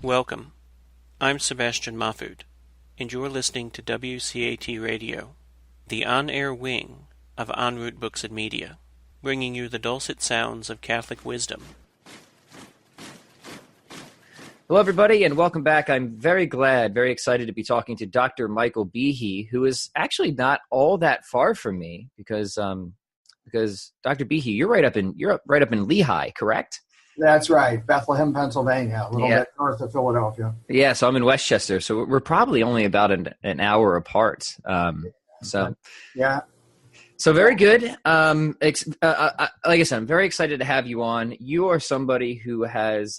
Welcome. I'm Sebastian Mahfood, and you're listening to WCAT Radio, the on-air wing of En Route Books and Media, bringing you the dulcet sounds of Catholic wisdom. Hello, everybody, and welcome back. I'm very excited to be talking to Dr. Michael Behe, who is actually not all that far from me, because Dr. Behe, you're right up in Lehigh, correct? That's right, Bethlehem, Pennsylvania, a little bit north of Philadelphia. Yeah, so I'm in Westchester, so we're probably only about an hour apart. So very good. Like I said, I'm very excited to have you on. You are somebody who has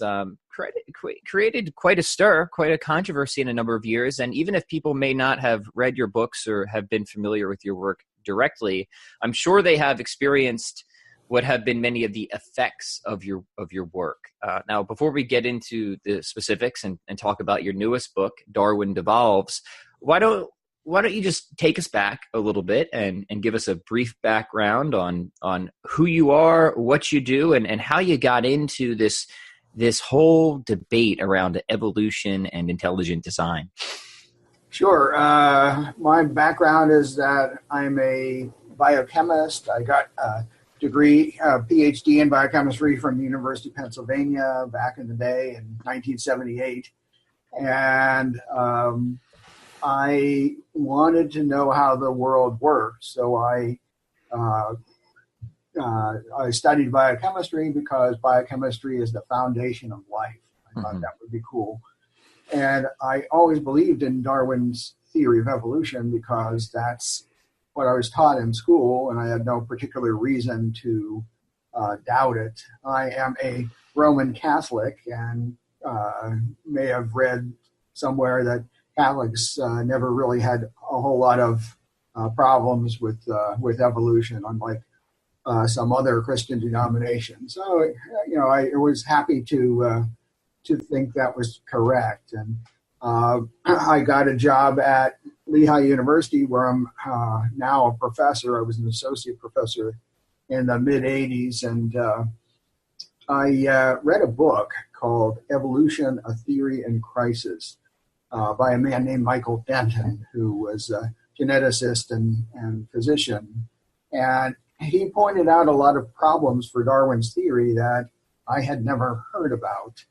created quite a stir, quite a controversy in a number of years. And even if people may not have read your books or have been familiar with your work directly, I'm sure they have experienced what have been many of the effects of your work. Now, before we get into the specifics and talk about your newest book, Darwin Evolves, why don't you just take us back a little bit and give us a brief background on who you are, what you do, and how you got into this whole debate around evolution and intelligent design. Sure. My background is that I'm a biochemist. I got a degree, PhD in biochemistry from the University of Pennsylvania back in the day in 1978. And I wanted to know how the world worked. So I studied biochemistry because biochemistry is the foundation of life. I thought that would be cool. And I always believed in Darwin's theory of evolution because that's what I was taught in school, and I had no particular reason to doubt it. I am a Roman Catholic and may have read somewhere that Catholics never really had a whole lot of problems with evolution, unlike some other Christian denominations. So, I was happy to think that was correct. And I got a job at Lehigh University, where I'm now a professor. I was an associate professor in the mid-'80s, and I read a book called Evolution, A Theory in Crisis by a man named Michael Denton, who was a geneticist and physician. And he pointed out a lot of problems for Darwin's theory that I had never heard about.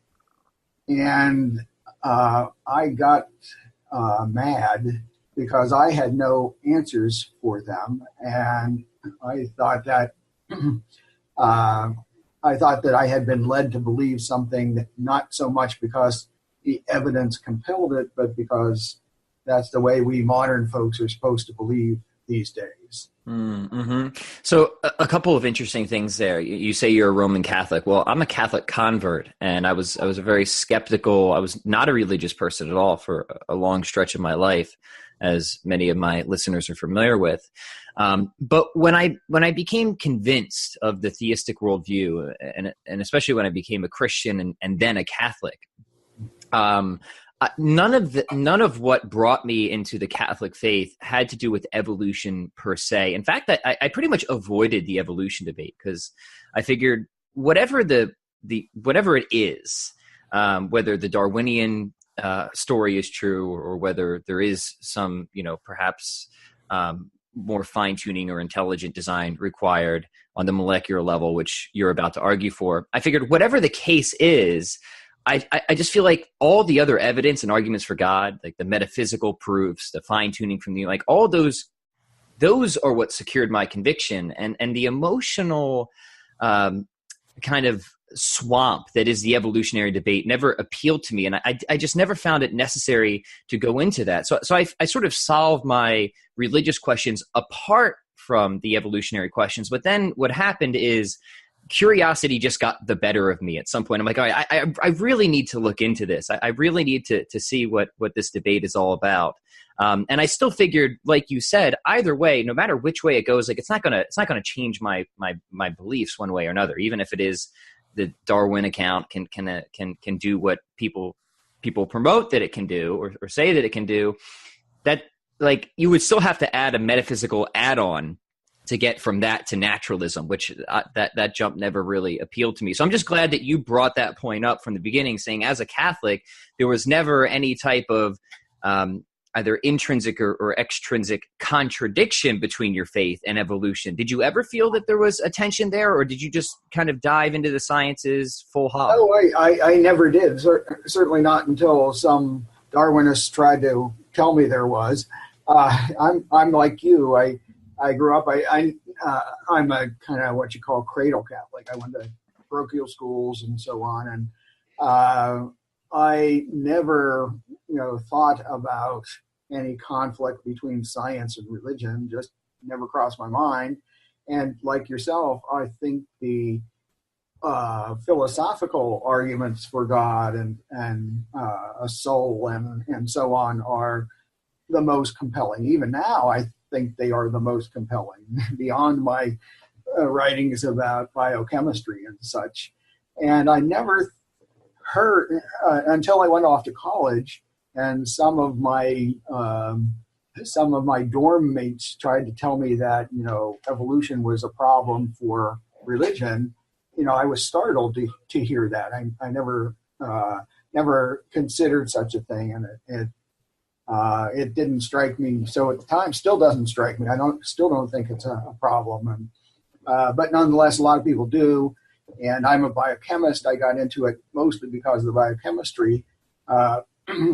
And I got mad because I had no answers for them, and I thought that I had been led to believe something that not so much because the evidence compelled it, but because that's the way we modern folks are supposed to believe these days. Mm-hmm. So a couple of interesting things there. You say you're a Roman Catholic. Well, I'm a Catholic convert, and I was a very skeptical. I was not a religious person at all for a long stretch of my life, as many of my listeners are familiar with. But when I became convinced of the theistic worldview, and especially when I became a Christian and then a Catholic, none of what brought me into the Catholic faith had to do with evolution per se. In fact, I pretty much avoided the evolution debate because I figured whatever whatever it is, whether the Darwinian story is true or whether there is some, perhaps more fine-tuning or intelligent design required on the molecular level, which you're about to argue for, I figured whatever the case is, I just feel like all the other evidence and arguments for God, like the metaphysical proofs, the fine-tuning from like all those are what secured my conviction, and the emotional kind of swamp that is the evolutionary debate never appealed to me, and I just never found it necessary to go into that. So I sort of solved my religious questions apart from the evolutionary questions. But then what happened is curiosity just got the better of me at some point. I'm like, all right, I really need to look into this. I really need to see what this debate is all about. And I still figured, like you said, either way, no matter which way it goes, like it's not gonna change my beliefs one way or another. Even if it is the Darwin account can do what people promote that it can do or say that it can do, that like you would still have to add a metaphysical add-on to get from that to naturalism, which that jump never really appealed to me. So I'm just glad that you brought that point up from the beginning, saying as a Catholic, there was never any type of either intrinsic or extrinsic contradiction between your faith and evolution. Did you ever feel that there was a tension there, or did you just kind of dive into the sciences full hog? Oh, I never did. Certainly not until some Darwinists tried to tell me there was. I'm like you. I grew up. I'm a kind of what you call cradle Catholic. I went to parochial schools and so on, and I never, thought about any conflict between science and religion. Just never crossed my mind. And like yourself, I think the philosophical arguments for God and a soul and so on are the most compelling. Even now, I think they are the most compelling beyond my writings about biochemistry and such. And I never heard until I went off to college, and some of my dorm mates tried to tell me that evolution was a problem for religion. I was startled to hear that. I never considered such a thing, and it didn't strike me. So at the time, still doesn't strike me. I still don't think it's a problem. But nonetheless, a lot of people do. And I'm a biochemist. I got into it mostly because of the biochemistry.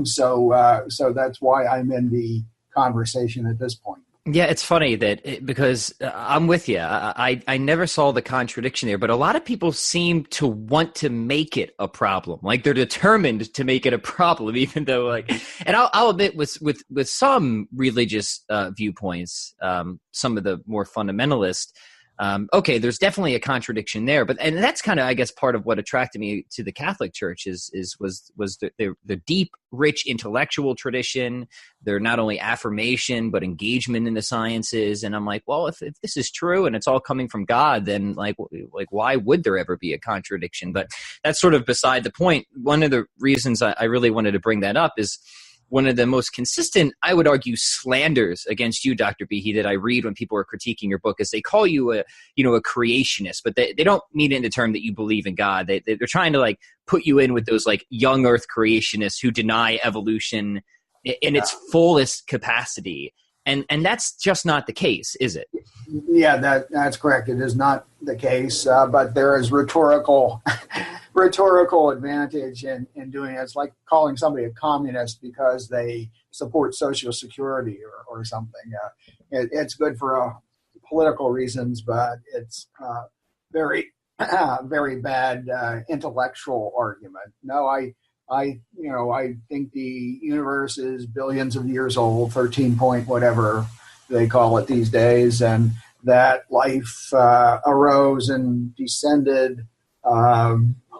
So that's why I'm in the conversation at this point. Yeah, it's funny because I'm with you. I never saw the contradiction there, but a lot of people seem to want to make it a problem. Like they're determined to make it a problem, even though and I'll admit with some religious viewpoints, some of the more fundamentalist, okay, there's definitely a contradiction there, and that's kind of, I guess, part of what attracted me to the Catholic Church was the deep, rich intellectual tradition. They're not only affirmation but engagement in the sciences, and I'm like, well, if this is true and it's all coming from God, then like why would there ever be a contradiction? But that's sort of beside the point. One of the reasons I really wanted to bring that up is one of the most consistent, I would argue, slanders against you, Dr. Behe, that I read when people are critiquing your book is they call you a creationist, but they don't mean it in the term that you believe in God. They're trying to put you in with those young Earth creationists who deny evolution in its fullest capacity. And that's just not the case, is it? Yeah, that's correct. It is not the case, but there is rhetorical advantage in doing it. It's like calling somebody a communist because they support Social Security or something. It's good for political reasons, but it's very very bad intellectual argument. No, I think the universe is billions of years old, 13 point whatever they call it these days, and that life arose and descended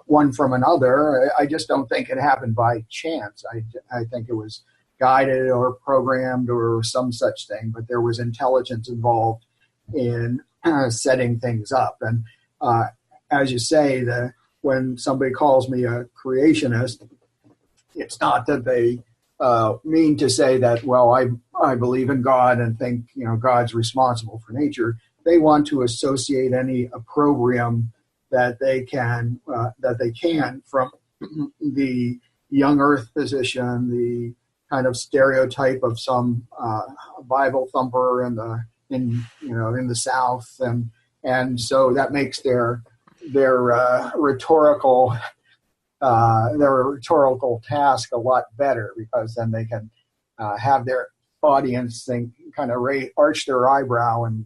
one from another. I just don't think it happened by chance. I think it was guided or programmed or some such thing, but there was intelligence involved in setting things up. And as you say, when somebody calls me a creationist, it's not that they mean to say that, well, I believe in God and think God's responsible for nature. They want to associate any opprobrium that they can from the young Earth position, the kind of stereotype of some Bible thumper in the South, and so that makes their rhetorical task a lot better, because then they can have their audience arch their eyebrow and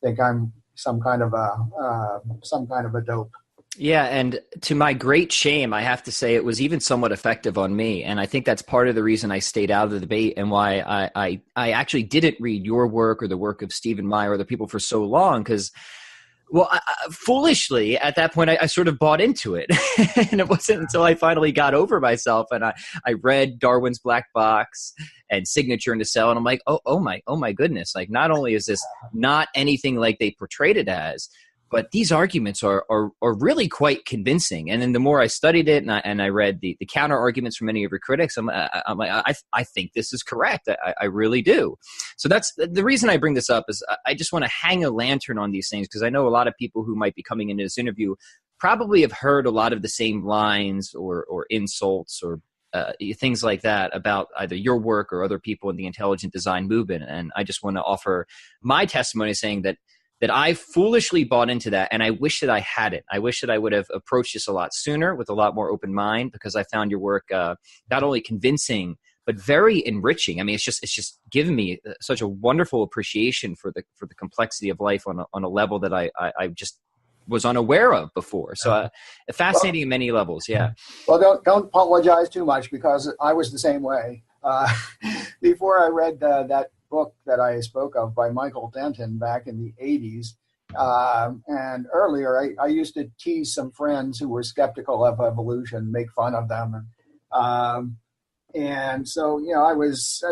think I'm some kind of a dope. Yeah, and to my great shame, I have to say it was even somewhat effective on me, and I think that's part of the reason I stayed out of the debate and why I actually didn't read your work or the work of Stephen Meyer or other people for so long, because foolishly, at that point, I sort of bought into it. And it wasn't until I finally got over myself and I read Darwin's Black Box and Signature in the Cell, and I'm like, oh my goodness. Not only is this not anything like they portrayed it as, but these arguments are really quite convincing. And then the more I studied it and I read the counter arguments from many of your critics, I'm like, I think this is correct. I really do. So that's the reason I bring this up, is I just want to hang a lantern on these things, because I know a lot of people who might be coming into this interview probably have heard a lot of the same lines or insults or things like that about either your work or other people in the intelligent design movement. And I just want to offer my testimony saying that I foolishly bought into that, and I wish that I hadn't. I wish that I would have approached this a lot sooner with a lot more open mind, because I found your work not only convincing but very enriching. I mean, it's just given me such a wonderful appreciation for the complexity of life on a level that I just was unaware of before. So fascinating in many levels. Yeah. Well, don't apologize too much, because I was the same way. Before I read that book that I spoke of by Michael Denton back in the 80s, and earlier, I used to tease some friends who were skeptical of evolution, make fun of them. And so, I was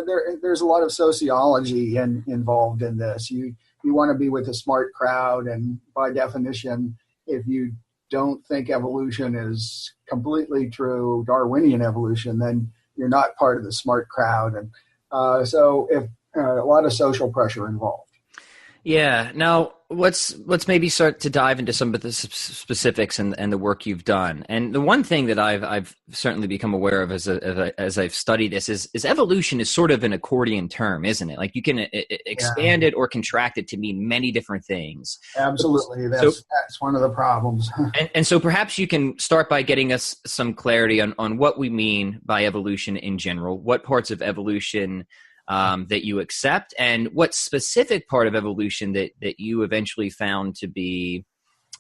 there's a lot of sociology involved in this. You want to be with a smart crowd, and by definition, if you don't think evolution is completely true, Darwinian evolution, then you're not part of the smart crowd. And so if a lot of social pressure involved. Yeah. Now, let's maybe start to dive into some of the specifics and the work you've done. And the one thing that I've certainly become aware of as I've studied this is evolution is sort of an accordion term, isn't it? Like you can expand it or contract it to mean many different things. Absolutely. That's one of the problems. and so perhaps you can start by getting us some clarity on what we mean by evolution in general, what parts of evolution that you accept, and what specific part of evolution that you eventually found to be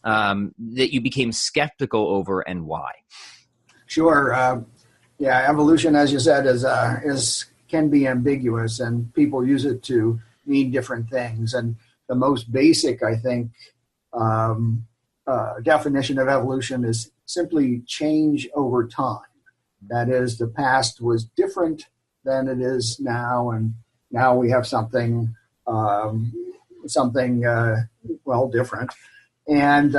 that you became skeptical over, and why? Sure. Evolution, as you said, can be ambiguous, and people use it to mean different things. And the most basic, I think, definition of evolution is simply change over time. That is, the past was different than it is now, and now we have something different, and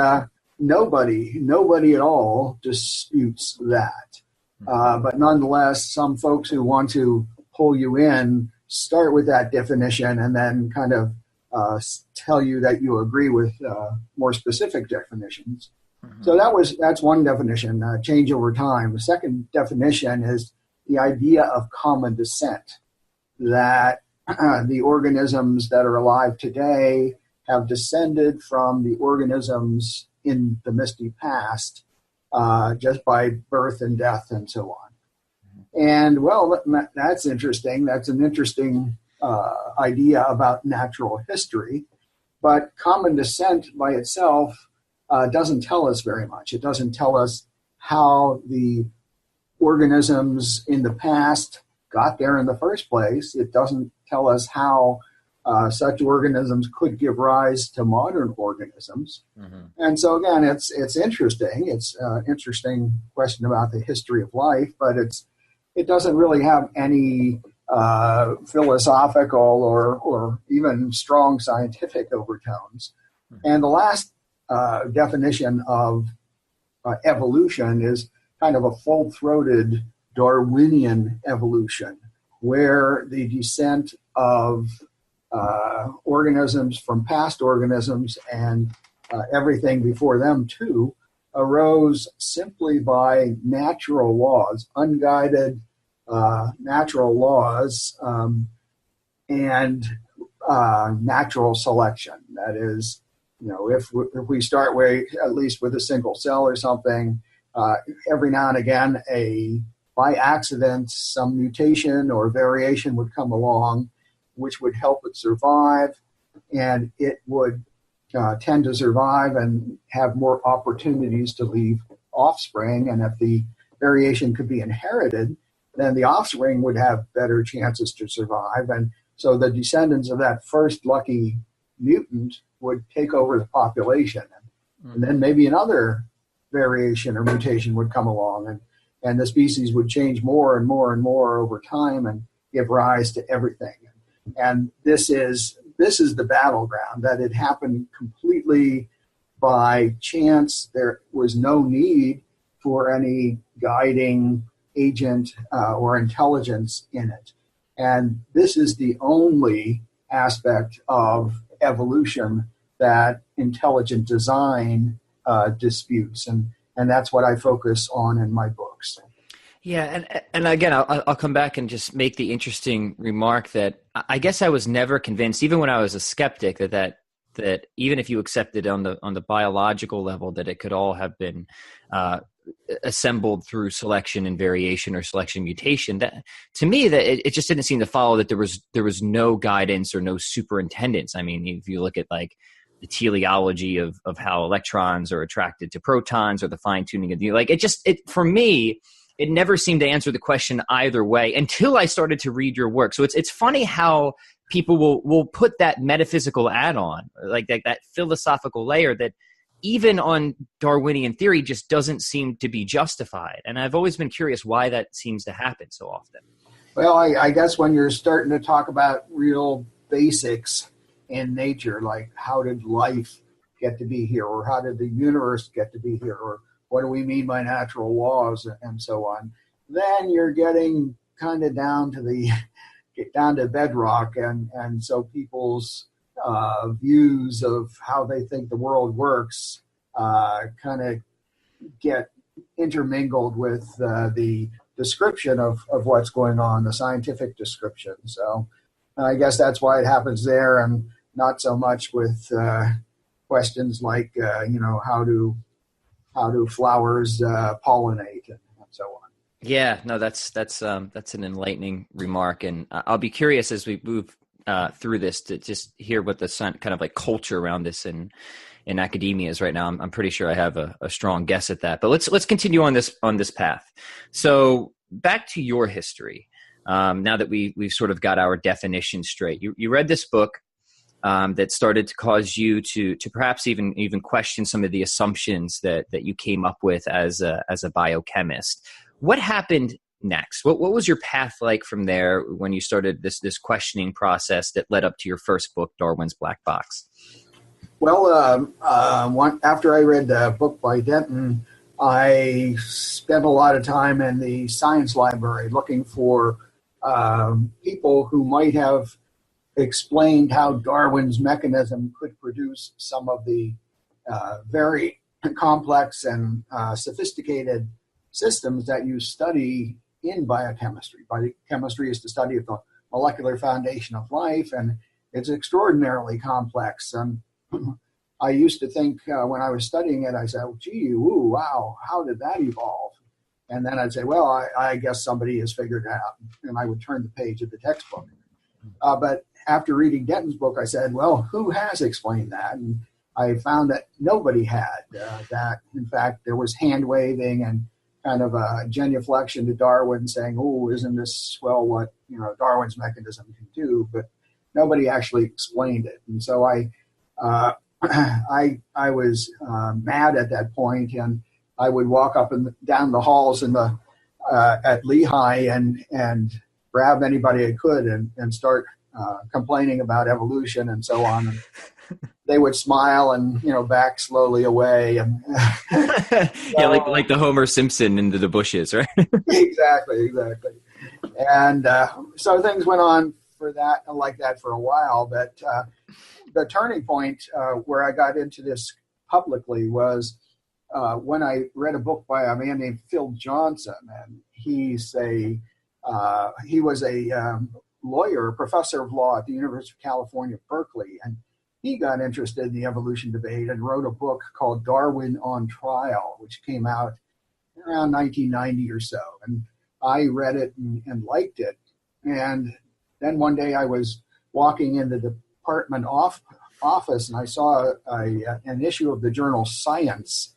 nobody at all disputes that. But nonetheless, some folks who want to pull you in start with that definition and then kind of tell you that you agree with more specific definitions. Mm-hmm. So that's one definition, change over time. The second definition is the idea of common descent, that the organisms that are alive today have descended from the organisms in the misty past, just by birth and death and so on. And well, that's interesting. That's an interesting idea about natural history, but common descent by itself doesn't tell us very much. It doesn't tell us how the organisms in the past got there in the first place. It doesn't tell us how such organisms could give rise to modern organisms. Mm-hmm. And so again, it's interesting. It's an interesting question about the history of life, but it doesn't really have any philosophical or even strong scientific overtones. Mm-hmm. And the last definition of evolution is kind of a full-throated Darwinian evolution, where the descent of organisms from past organisms and everything before them too arose simply by natural laws, unguided natural laws, and natural selection. That is, if we start at least with a single cell or something, every now and again, by accident, some mutation or variation would come along, which would help it survive, and it would tend to survive and have more opportunities to leave offspring. And if the variation could be inherited, then the offspring would have better chances to survive. And so the descendants of that first lucky mutant would take over the population. And then maybe another variation or mutation would come along, and the species would change more and more and more over time and give rise to everything. And this is the battleground, that it happened completely by chance, there was no need for any guiding agent or intelligence in it. And this is the only aspect of evolution that intelligent design disputes. And that's what I focus on in my books. Yeah, and again, I'll come back and just make the interesting remark that I guess I was never convinced, even when I was a skeptic, that even if you accepted on the biological level that it could all have been assembled through selection and variation or selection mutation, that to me that it just didn't seem to follow that there was no guidance or no superintendence. I mean, if you look at like the teleology of how electrons are attracted to protons or the fine tuning of for me, it never seemed to answer the question either way until I started to read your work. So it's funny how people will put that metaphysical add-on, like that philosophical layer that even on Darwinian theory just doesn't seem to be justified. And I've always been curious why that seems to happen so often. Well, I guess when you're starting to talk about real basics in nature, like how did life get to be here, or how did the universe get to be here, or what do we mean by natural laws, and so on, then you're getting kind of down to bedrock, and so people's views of how they think the world works kind of get intermingled with the description of what's going on, the scientific description. So I guess that's why it happens there, and not so much with questions like how do flowers pollinate and so on. Yeah, no, that's an enlightening remark, and I'll be curious as we move through this to just hear what the kind of like culture around this in academia is right now. I'm pretty sure I have a strong guess at that, but let's continue on this path. So back to your history. Now that we've sort of got our definition straight, you read this book that started to cause you to perhaps even question some of the assumptions that you came up with as a biochemist. What happened next? What was your path like from there when you started this questioning process that led up to your first book, Darwin's Black Box? Well, after I read the book by Denton, I spent a lot of time in the science library looking for people who might have explained how Darwin's mechanism could produce some of the very complex and sophisticated systems that you study in biochemistry. Biochemistry is the study of the molecular foundation of life, and it's extraordinarily complex. And I used to think when I was studying it, I said, oh, gee, ooh, wow, how did that evolve? And then I'd say, well, I guess somebody has figured it out. And I would turn the page of the textbook. But after reading Denton's book, I said, well, who has explained that? And I found that nobody had. That, in fact, there was hand-waving and kind of a genuflection to Darwin saying, oh, isn't this swell what Darwin's mechanism can do? But nobody actually explained it. And so I was mad at that point, and I would walk up and down the halls at Lehigh and grab anybody I could and start complaining about evolution and so on. And they would smile and back slowly away. And yeah, like the Homer Simpson into the bushes, right? Exactly. And so things went on like that for a while. But the turning point where I got into this publicly was when I read a book by a man named Phil Johnson, and he was a lawyer, a professor of law at the University of California, Berkeley, and he got interested in the evolution debate and wrote a book called Darwin on Trial, which came out around 1990 or so. And I read it and liked it. And then one day I was walking in the department office, and I saw an issue of the journal Science,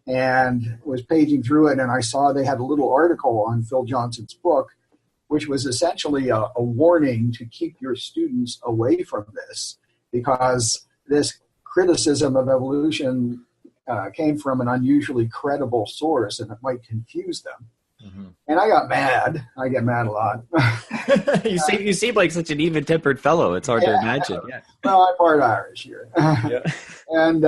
and was paging through it, and I saw they had a little article on Phil Johnson's book, which was essentially a warning to keep your students away from this, because this criticism of evolution came from an unusually credible source, and it might confuse them. And I got mad. I get mad a lot. You seem like such an even-tempered fellow. It's hard to imagine. Yeah. Well, I'm part Irish here. Yeah. And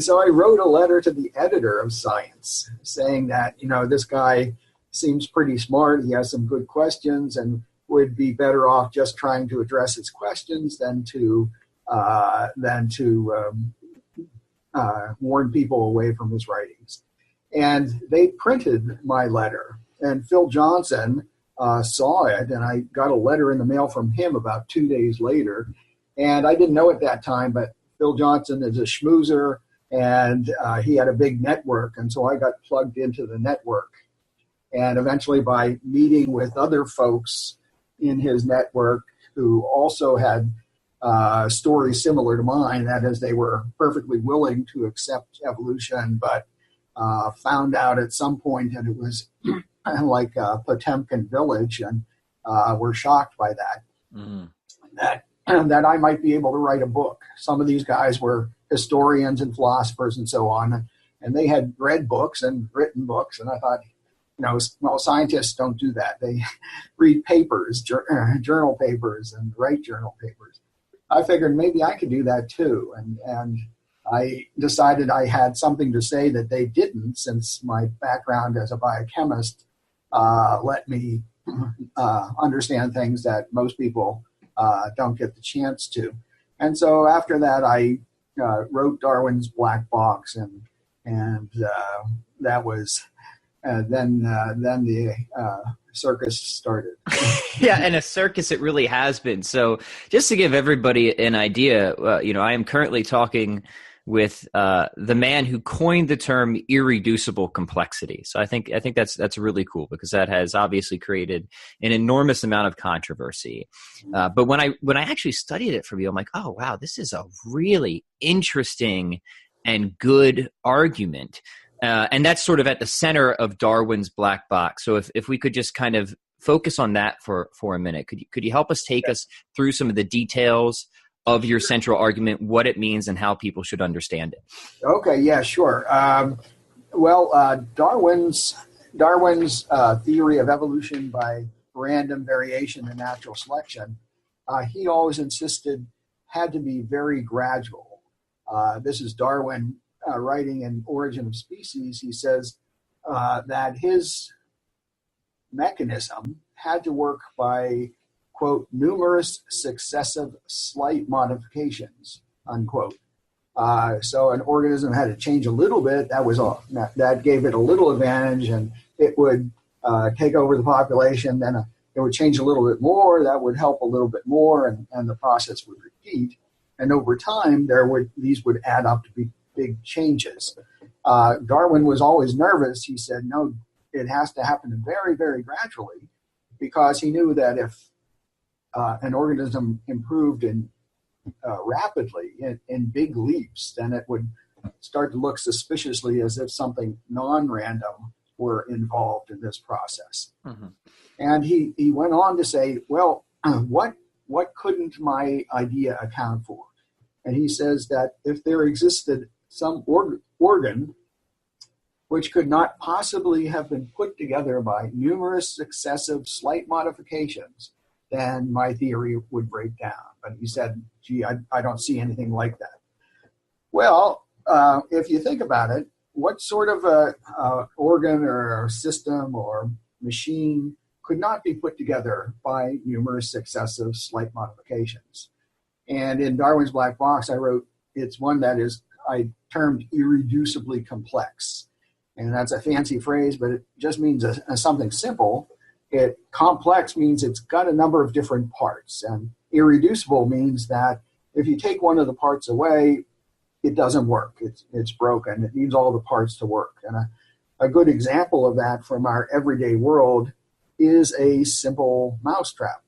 so I wrote a letter to the editor of Science saying that, this guy seems pretty smart. He has some good questions and would be better off just trying to address his questions than to warn people away from his writings. And they printed my letter. And Phil Johnson saw it, and I got a letter in the mail from him about 2 days later. And I didn't know at that time, but Phil Johnson is a schmoozer, and he had a big network. And so I got plugged into the network. And eventually, by meeting with other folks in his network who also had stories similar to mine, that is, they were perfectly willing to accept evolution, but found out at some point that it was like a Potemkin village, and were shocked by that. That I might be able to write a book. Some of these guys were historians and philosophers and so on, and they had read books and written books, and I thought, well, scientists don't do that. They read papers, journal papers, and write journal papers. I figured maybe I could do that too, and I decided I had something to say that they didn't, since my background as a biochemist let me understand things that most people don't get the chance to. And so after that, I wrote Darwin's Black Box, and that was then the circus started. Yeah, and a circus it really has been. So just to give everybody an idea, I am currently talking with the man who coined the term irreducible complexity. So I think that's really cool, because that has obviously created an enormous amount of controversy. But when I actually studied it for you, I'm like, oh wow, this is a really interesting and good argument. And that's sort of at the center of Darwin's Black Box. So if we could just kind of focus on that for a minute, could you help us take us through some of the details of your central argument, what it means, and how people should understand it? Okay, yeah, sure. Darwin's theory of evolution by random variation and natural selection, he always insisted had to be very gradual. This is Darwin writing in Origin of Species. He says that his mechanism had to work by, quote, numerous successive slight modifications, unquote. So an organism had to change a little bit. That was all. That gave it a little advantage, and it would take over the population. Then it would change a little bit more. That would help a little bit more, and the process would repeat. And over time, these would add up to be big changes. Darwin was always nervous. He said, no, it has to happen very, very gradually, because he knew that if an organism improved rapidly in big leaps, then it would start to look suspiciously as if something non-random were involved in this process. Mm-hmm. And he went on to say, well, what couldn't my idea account for? And he says that if there existed some organ which could not possibly have been put together by numerous successive slight modifications, then my theory would break down. But he said, gee, I don't see anything like that. Well, if you think about it, what sort of a organ or system or machine could not be put together by numerous successive slight modifications? And in Darwin's Black Box, I wrote, it's one that I termed irreducibly complex. And that's a fancy phrase, but it just means something simple. Complex means it's got a number of different parts. And irreducible means that if you take one of the parts away, it doesn't work. It's broken. It needs all the parts to work. And a good example of that from our everyday world is a simple mousetrap.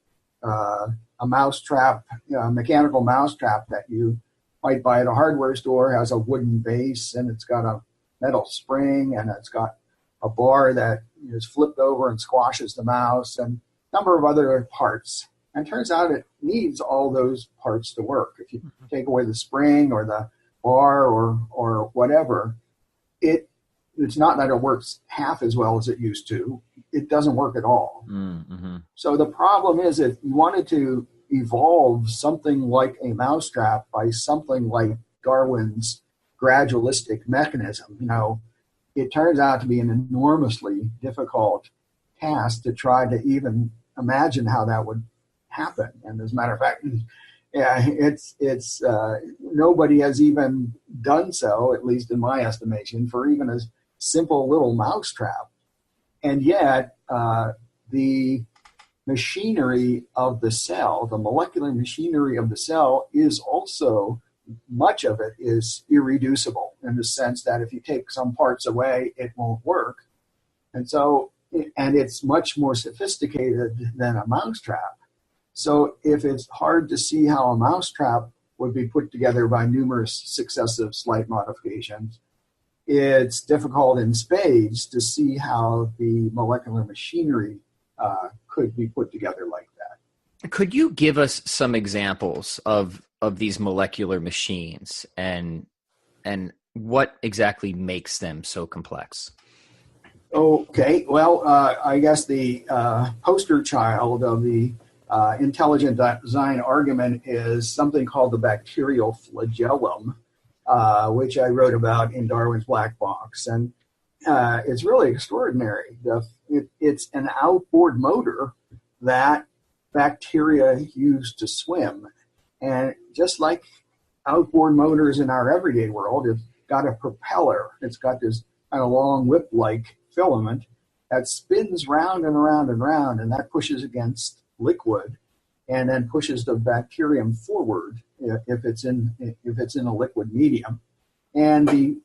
A mousetrap, a mechanical mousetrap that you might buy at a hardware store, has a wooden base, and it's got a metal spring, and it's got a bar that is flipped over and squashes the mouse, and a number of other parts. And it turns out it needs all those parts to work. If you take away the spring or the bar or whatever, it's not that it works half as well as it used to. It doesn't work at all. Mm-hmm. So the problem is, if you wanted to evolve something like a mousetrap by something like Darwin's gradualistic mechanism, it turns out to be an enormously difficult task to try to even imagine how that would happen. And as a matter of fact, yeah, it's nobody has even done so, at least in my estimation, for even a simple little mousetrap. And yet, the machinery of the cell, the molecular machinery of the cell, is also, much of it is irreducible, in the sense that if you take some parts away, it won't work. And so, and it's much more sophisticated than a mousetrap. So if it's hard to see how a mousetrap would be put together by numerous successive slight modifications, it's difficult in spades to see how the molecular machinery could be put together like that. Could you give us some examples of these molecular machines and what exactly makes them so complex? Okay, well, I guess the poster child of the intelligent design argument is something called the bacterial flagellum, which I wrote about in Darwin's Black Box. And it's really extraordinary. It's an outboard motor that bacteria use to swim. And just like outboard motors in our everyday world, it's got a propeller. It's got this kind of long whip-like filament that spins round and round and round, and that pushes against liquid and then pushes the bacterium forward if it's in a liquid medium. And the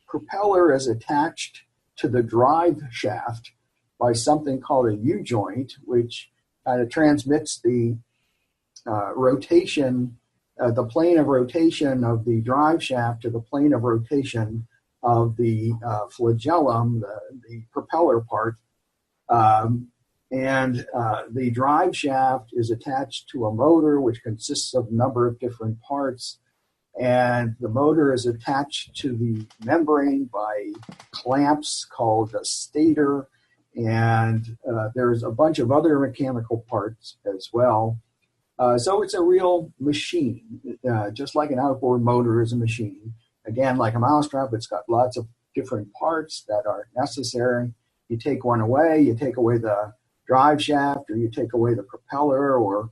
propeller is attached to the drive shaft by something called a U-joint, which kind of transmits the rotation, the plane of rotation of the drive shaft to the plane of rotation of the flagellum, the propeller part. And the drive shaft is attached to a motor which consists of a number of different parts. And the motor is attached to the membrane by clamps called a stator. And there's a bunch of other mechanical parts as well. So it's a real machine, just like an outboard motor is a machine. Again, like a mousetrap, it's got lots of different parts that are necessary. You take one away, you take away the drive shaft, or you take away the propeller, or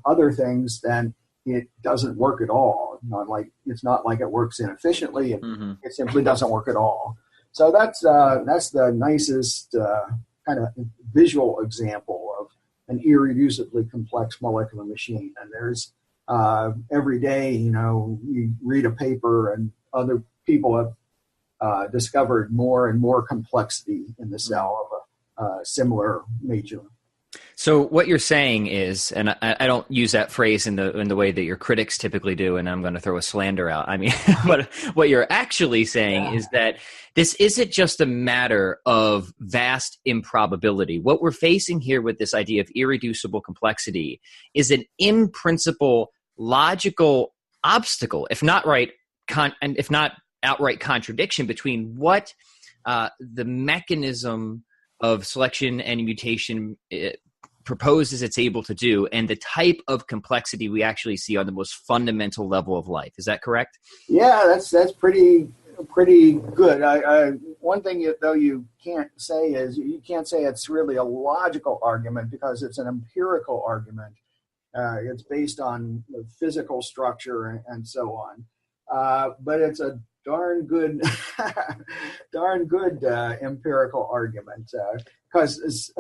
other things, then it doesn't work at all. It's not like it works inefficiently. It simply doesn't work at all. So that's the nicest kind of visual example of an irreducibly complex molecular machine. And there's every day, you read a paper and other people have discovered more and more complexity in the cell of a similar nature. So what you're saying is, and I don't use that phrase in the way that your critics typically do, and I'm going to throw a slander out. I mean, what you're actually saying is that this isn't just a matter of vast improbability. What we're facing here with this idea of irreducible complexity is an in principle logical obstacle, if not outright contradiction between what the mechanism of selection and mutation proposes it's able to do and the type of complexity we actually see on the most fundamental level of life. Is that correct? Yeah, that's pretty good. One thing though you can't say is you can't say it's really a logical argument because it's an empirical argument. It's based on the physical structure and so on. But it's a darn good empirical argument because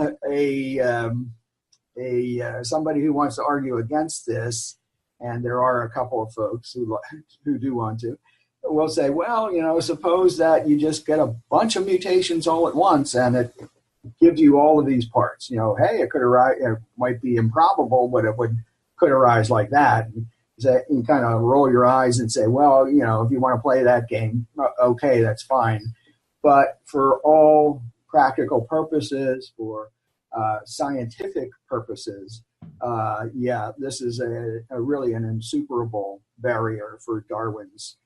somebody who wants to argue against this, and there are a couple of folks who do want to, will say, well, suppose that you just get a bunch of mutations all at once and it gives you all of these parts. Hey, it could arise. It might be improbable, but could arise like that. You kind of roll your eyes and say, well, if you want to play that game, okay, that's fine. But for all practical purposes, for scientific purposes, this is a really an insuperable barrier for Darwin's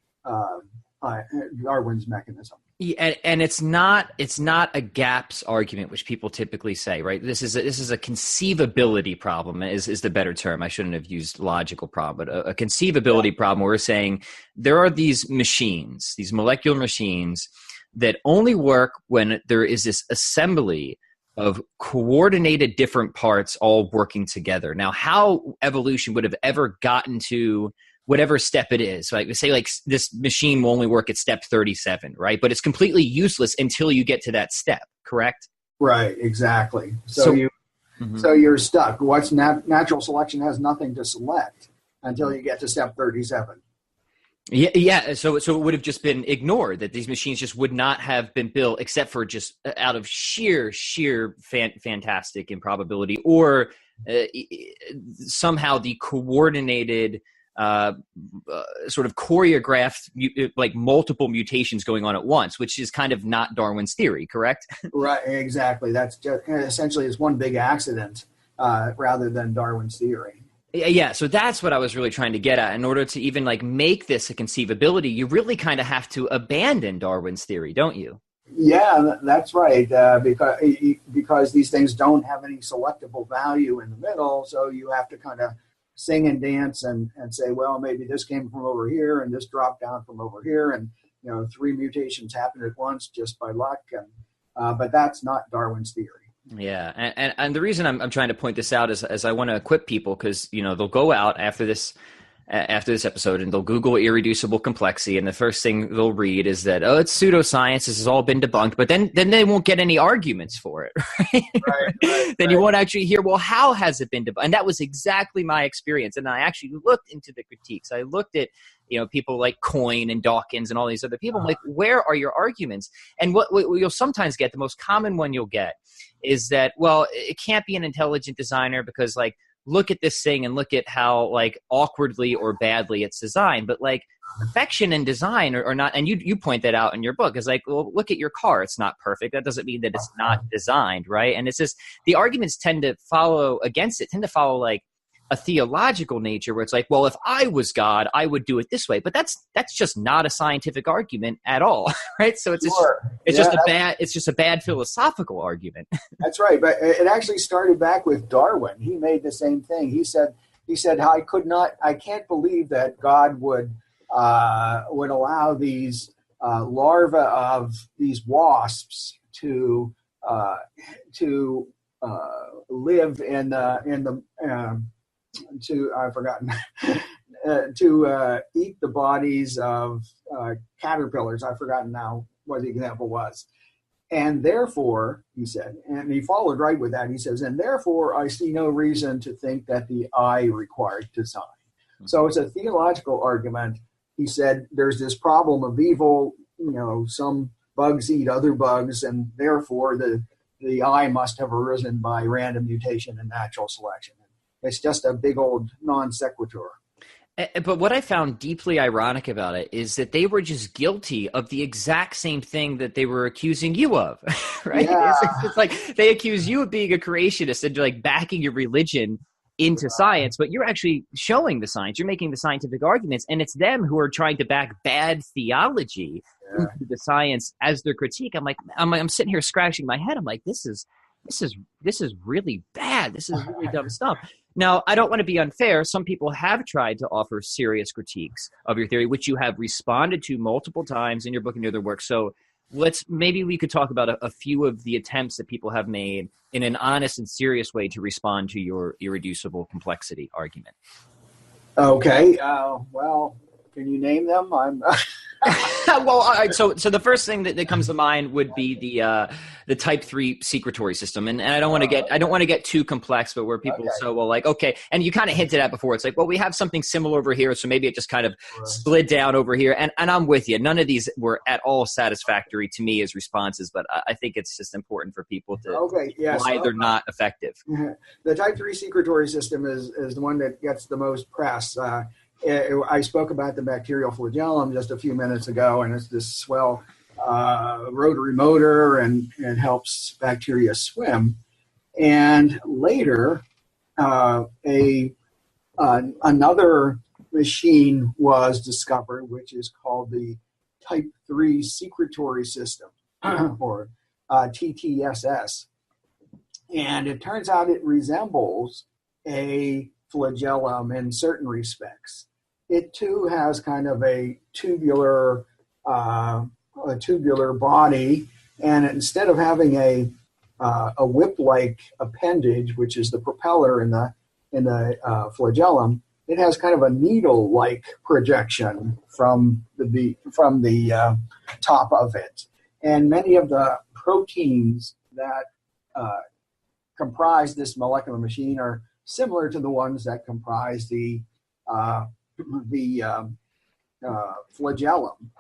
mechanism. Yeah, and it's not a gaps argument, which people typically say, right? This is a conceivability problem is the better term. I shouldn't have used logical problem, but a conceivability problem where we're saying there are these machines, these molecular machines that only work when there is this assembly of coordinated different parts all working together. Now, how evolution would have ever gotten to whatever step it is. Like say like this machine will only work at step 37, right? But it's completely useless until you get to that step, correct? Right, exactly. So you're stuck. What's natural selection has nothing to select until you get to step 37. Yeah. So it would have just been ignored, that these machines just would not have been built except for just out of sheer fantastic improbability, or somehow the coordinated sort of choreographed like multiple mutations going on at once, which is kind of not Darwin's theory, correct? Right, exactly. That's just essentially it's one big accident rather than Darwin's theory. Yeah, so that's what I was really trying to get at. In order to even like make this a conceivability, you really kind of have to abandon Darwin's theory, don't you? Yeah, that's right. Because these things don't have any selectable value in the middle, so you have to kind of sing and dance and say, well, maybe this came from over here and this dropped down from over here, and 3 mutations happened at once just by luck. And but that's not Darwin's theory. Yeah, and the reason I'm trying to point this out is as I want to equip people, because they'll go out after this episode and they'll Google irreducible complexity, and the first thing they'll read is that it's pseudoscience, this has all been debunked, but then they won't get any arguments for it, right? Then you won't actually hear, well, how has it been debunked? And that was exactly my experience. And I actually looked into the critiques. I looked at people like Coyne and Dawkins and all these other people. I'm like, where are your arguments? And what you'll sometimes get, the most common one you'll get is that, well, it can't be an intelligent designer because like, look at this thing and look at how like awkwardly or badly it's designed. But like perfection and design are not, and you point that out in your book, is like, well, look at your car. It's not perfect. That doesn't mean that it's not designed, right? And it's just, the arguments tend to follow like a theological nature where it's like, well, if I was God, I would do it this way. But that's just not a scientific argument at all, right? So it's just a bad philosophical argument. That's right. But it actually started back with Darwin. He made the same thing. He said, I can't believe that God would allow these larvae of these wasps to live in the I've forgotten to eat the bodies of caterpillars. I've forgotten now what the example was. And therefore, he said, and he followed right with that. He says, and therefore, I see no reason to think that the eye required design. Mm-hmm. So it's a theological argument. He said, there's this problem of evil. Some bugs eat other bugs, and therefore the eye must have arisen by random mutation and natural selection. It's just a big old non sequitur. But what I found deeply ironic about it is that they were just guilty of the exact same thing that they were accusing you of, right? Yeah. It's like they accuse you of being a creationist and like backing your religion into science, but you're actually showing the science. You're making the scientific arguments, and it's them who are trying to back bad theology into the science as their critique. I'm sitting here scratching my head. I'm like, this is really bad. This is really dumb stuff. Now, I don't want to be unfair. Some people have tried to offer serious critiques of your theory, which you have responded to multiple times in your book and your other work. So maybe we could talk about a few of the attempts that people have made in an honest and serious way to respond to your irreducible complexity argument. Okay. Well, can you name them? Well, all right. So the first thing that comes to mind would be the type 3 secretory system, and I don't want to get too complex, but where people okay, and you kind of hinted at before. It's like, well, we have something similar over here, so maybe it just kind of slid down over here, and I'm with you. None of these were at all satisfactory to me as responses, but I think it's just important for people to why they're not effective. The type 3 secretory system is the one that gets the most press. I spoke about the bacterial flagellum just a few minutes ago, and it's this swell rotary motor and helps bacteria swim. And later, another machine was discovered, which is called the type 3 secretory system, or TTSS. And it turns out it resembles a flagellum in certain respects. It too has kind of a tubular body, and instead of having a whip-like appendage, which is the propeller in the flagellum, it has kind of a needle-like projection from the top of it. And many of the proteins that comprise this molecular machine are similar to the ones that comprise the flagellum.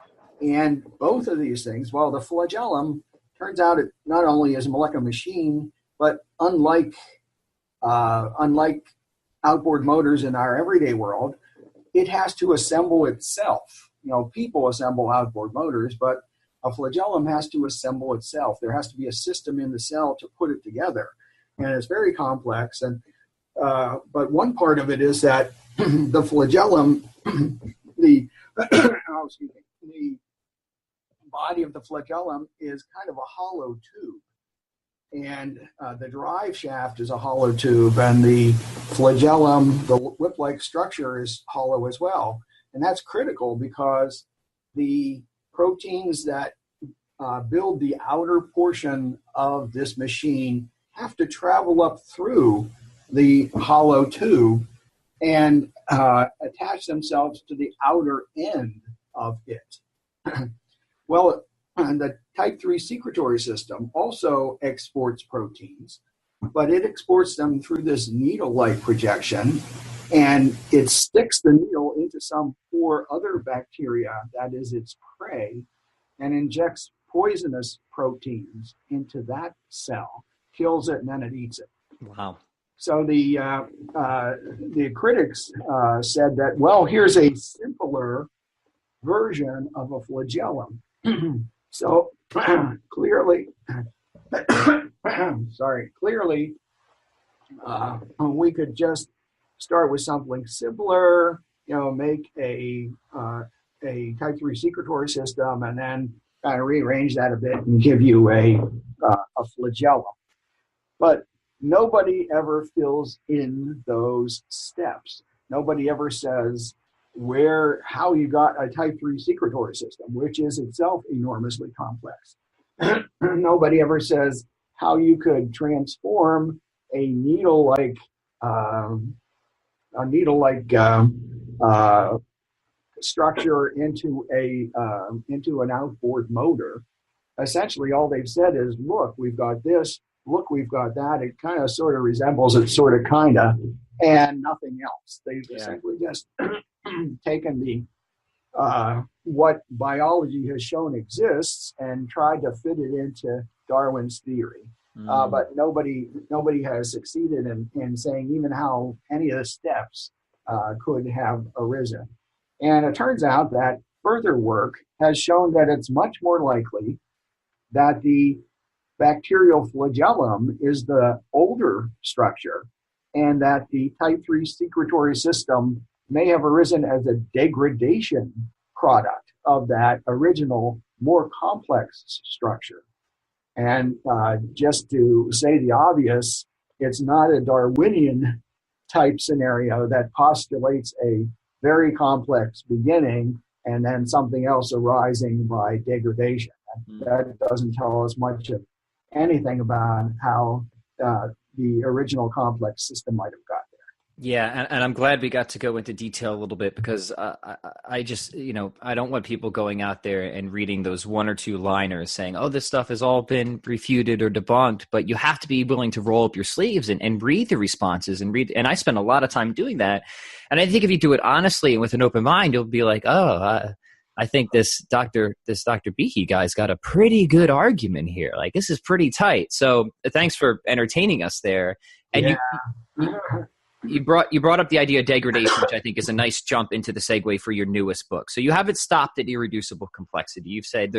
And both of these things, well, the flagellum turns out it not only is a molecular machine, but unlike outboard motors in our everyday world, it has to assemble itself. People assemble outboard motors, but a flagellum has to assemble itself. There has to be a system in the cell to put it together. And it's very complex. And but one part of it is that the flagellum, the body of the flagellum is kind of a hollow tube. And the drive shaft is a hollow tube, and the flagellum, the whip-like structure, is hollow as well. And that's critical because the proteins that build the outer portion of this machine have to travel up through the hollow tube and attach themselves to the outer end of it. Well, the type 3 secretory system also exports proteins, but it exports them through this needle-like projection, and it sticks the needle into some poor other bacteria, that is its prey, and injects poisonous proteins into that cell, kills it, and then it eats it. Wow. So the critics said that, well, here's a simpler version of a flagellum. So clearly, we could just start with something simpler, make a type 3 secretory system, and then kind of rearrange that a bit and give you a flagellum. But nobody ever fills in those steps. Nobody ever says how you got a type 3 secretory system, which is itself enormously complex. Nobody ever says how you could transform a needle-like structure into an outboard motor. Essentially, all they've said is, look, we've got this, look, we've got that. It kind of sort of resembles it, sort of, kind of, and nothing else. They've essentially just taken the what biology has shown exists and tried to fit it into Darwin's theory. But nobody has succeeded in saying even how any of the steps could have arisen. And it turns out that further work has shown that it's much more likely that the bacterial flagellum is the older structure, and that the type 3 secretory system may have arisen as a degradation product of that original, more complex structure. And just to say the obvious, it's not a Darwinian type scenario that postulates a very complex beginning and then something else arising by degradation. That doesn't tell us much of anything about how the original complex system might have got there. Yeah, and I'm glad we got to go into detail a little bit, because I just, I don't want people going out there and reading those one or two liners saying, oh, this stuff has all been refuted or debunked, but you have to be willing to roll up your sleeves and read the responses and I spend a lot of time doing that. And I think if you do it honestly and with an open mind, you'll be like, oh, I think this Dr. Behe guy's got a pretty good argument here. Like, this is pretty tight. So thanks for entertaining us there. And you brought up the idea of degradation, which I think is a nice jump into the segue for your newest book. So you haven't stopped at irreducible complexity. You've said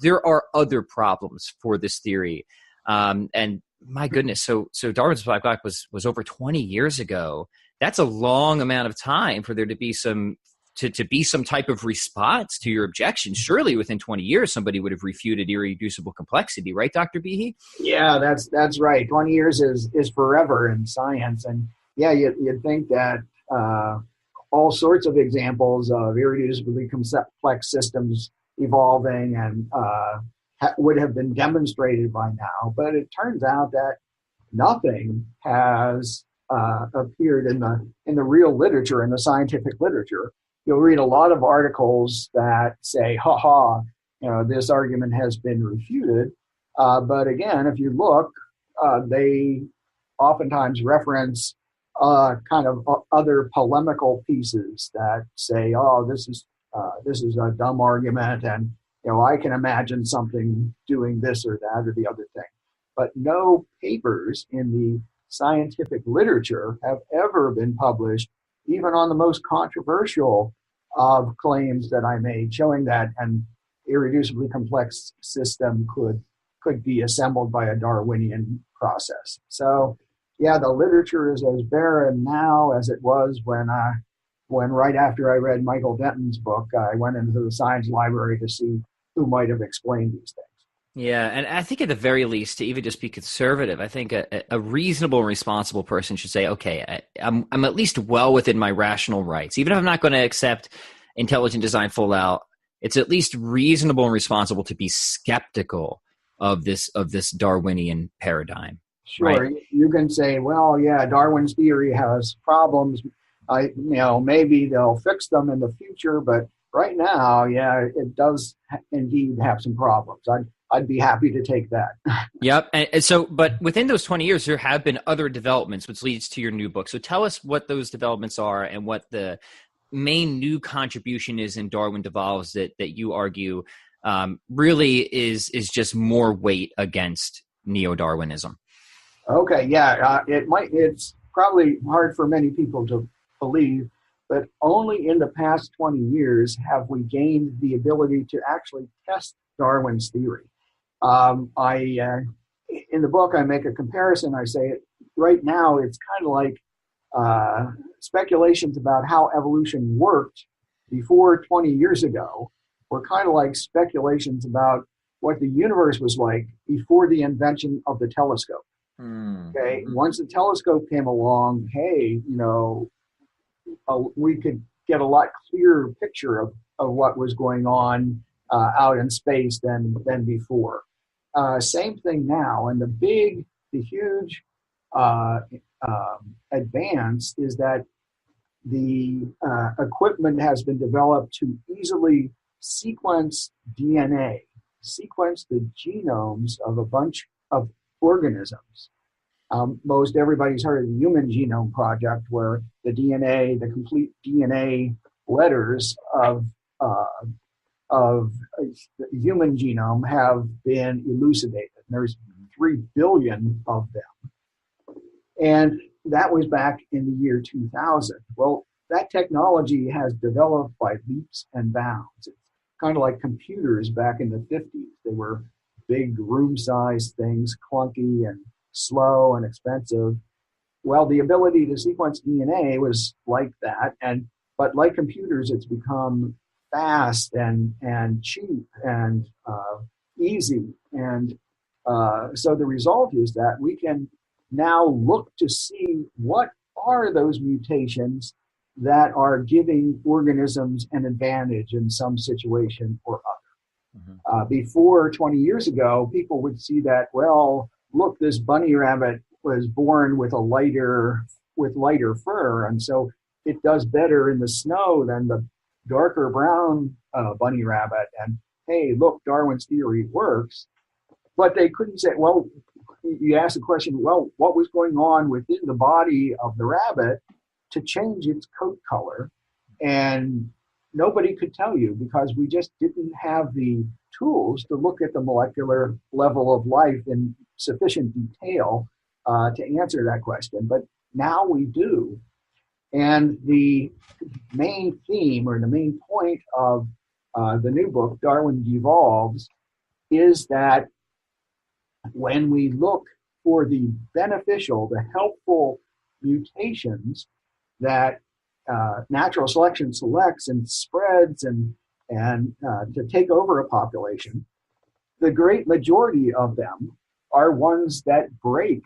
there are other problems for this theory. And my goodness, so Darwin's Black Box was over 20 years ago. That's a long amount of time for there to be some to be some type of response to your objection. Surely within 20 years, somebody would have refuted irreducible complexity, right, Dr. Behe? Yeah, that's right. 20 years is forever in science. And yeah, you'd think that all sorts of examples of irreducibly complex systems evolving and would have been demonstrated by now. But it turns out that nothing has appeared in the real literature, in the scientific literature. You'll read a lot of articles that say, this argument has been refuted. But again, if you look, they oftentimes reference kind of other polemical pieces that say, this is a dumb argument, and I can imagine something doing this or that or the other thing. But no papers in the scientific literature have ever been published, even on the most controversial of claims that I made, showing that an irreducibly complex system could be assembled by a Darwinian process. So, yeah, the literature is as barren now as it was when right after I read Michael Denton's book, I went into the science library to see who might have explained these things. Yeah, and I think at the very least, to even just be conservative, I think a reasonable and responsible person should say, okay, I'm at least well within my rational rights. Even if I'm not going to accept intelligent design full out, it's at least reasonable and responsible to be skeptical of this Darwinian paradigm. Sure, right? You can say, well, yeah, Darwin's theory has problems. Maybe they'll fix them in the future, but right now, yeah, it does indeed have some problems. I'd be happy to take that. Yep. And so, but within those 20 years, there have been other developments, which leads to your new book. So tell us what those developments are and what the main new contribution is in Darwin Evolves that you argue really is just more weight against neo-Darwinism. Okay, yeah, it's probably hard for many people to believe, but only in the past 20 years have we gained the ability to actually test Darwin's theory. In the book, I make a comparison. I say right now it's kind of like speculations about how evolution worked before 20 years ago were kind of like speculations about what the universe was like before the invention of the telescope. Okay, once the telescope came along, we could get a lot clearer picture of what was going on out in space than before. Same thing now, and the huge advance is that the equipment has been developed to easily sequence DNA, sequence the genomes of a bunch of organisms. Most everybody's heard of the Human Genome Project, where the complete DNA letters of the human genome have been elucidated. There's 3 billion of them. And that was back in the year 2000. Well, that technology has developed by leaps and bounds. It's kind of like computers back in the 50s. They were big room-sized things, clunky and slow and expensive. Well, the ability to sequence DNA was like that, but like computers, it's become fast and cheap and easy. And so the result is that we can now look to see what are those mutations that are giving organisms an advantage in some situation or other. Before 20 years ago, people would see that, well, look, this bunny rabbit was born with lighter fur, and so it does better in the snow than the darker brown bunny rabbit. And hey, look, Darwin's theory works. But they couldn't say, well, you ask the question, well, what was going on within the body of the rabbit to change its coat color? And nobody could tell you because we just didn't have the tools to look at the molecular level of life in sufficient detail to answer that question. But now we do. And the main theme or the main point of the new book, Darwin Evolves, is that when we look for the beneficial, the helpful mutations that natural selection selects and spreads and to take over a population, the great majority of them are ones that break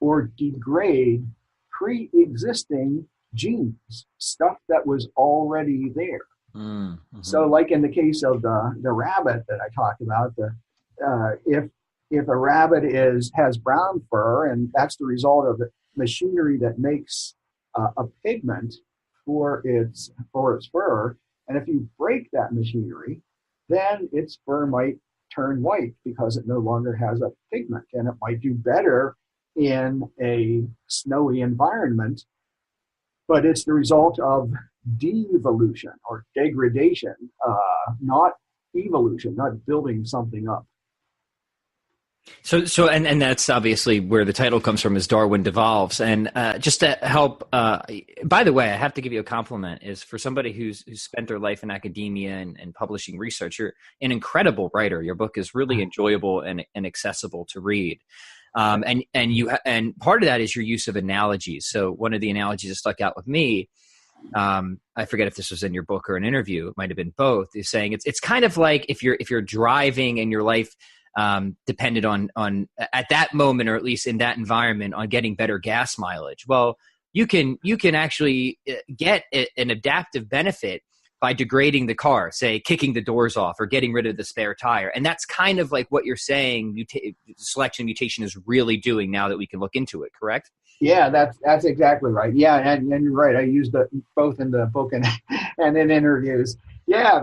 or degrade pre-existing genes, stuff that was already there. Mm-hmm. So like in the case of the rabbit that I talked about, if a rabbit has brown fur, and that's the result of the machinery that makes a pigment for its fur, and if you break that machinery, then its fur might turn white because it no longer has a pigment, and it might do better in a snowy environment, but it's the result of devolution or degradation, not evolution, not building something up. So, and that's obviously where the title comes from, is Darwin Evolves. And just to help, by the way, I have to give you a compliment, is for somebody who's spent their life in academia and publishing research, you're an incredible writer. Your book is really enjoyable and accessible to read. And part of that is your use of analogies. So one of the analogies that stuck out with me, I forget if this was in your book or an interview, it might have been both, is saying it's kind of like if you're driving and your life depended on at that moment, or at least in that environment, on getting better gas mileage. Well, you can actually get an adaptive benefit by degrading the car, say kicking the doors off or getting rid of the spare tire. And that's kind of like what you're saying selection mutation is really doing, now that we can look into it, correct? Yeah, that's exactly right. Yeah, and you're right. I used both in the book and in interviews. Yeah,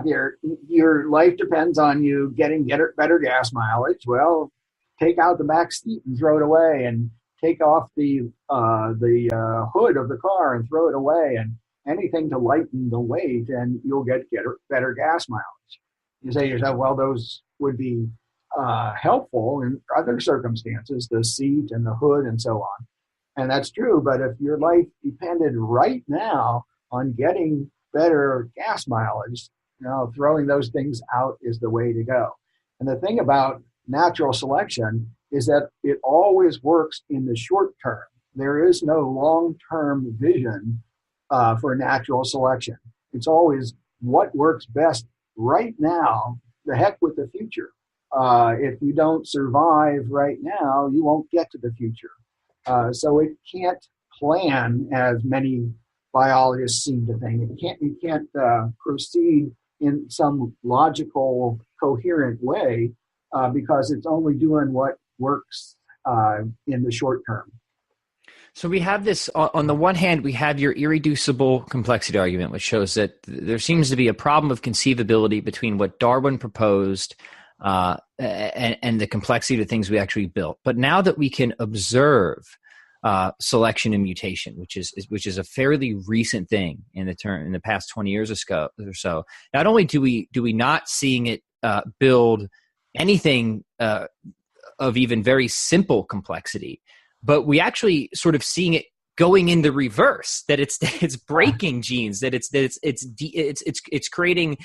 your life depends on you getting better gas mileage. Well, take out the back seat and throw it away, and take off the hood of the car and throw it away, and anything to lighten the weight, and you'll get better gas mileage. You say to yourself, well, those would be helpful in other circumstances, the seat and the hood and so on. And that's true, but if your life depended right now on getting better gas mileage, throwing those things out is the way to go. And the thing about natural selection is that it always works in the short term. There is no long-term vision for natural selection. It's always what works best right now, the heck with the future. If you don't survive right now, you won't get to the future. So it can't plan, as many biologists seem to think. It can't proceed in some logical, coherent way because it's only doing what works in the short term. So we have this, on the one hand, we have your irreducible complexity argument, which shows that there seems to be a problem of conceivability between what Darwin proposed and the complexity of the things we actually built. But now that we can observe selection and mutation, which is a fairly recent thing in the past 20 years or so, not only do we not seeing it build anything of even very simple complexity, but we actually sort of seeing it going in the reverse, that it's breaking genes, that it's creating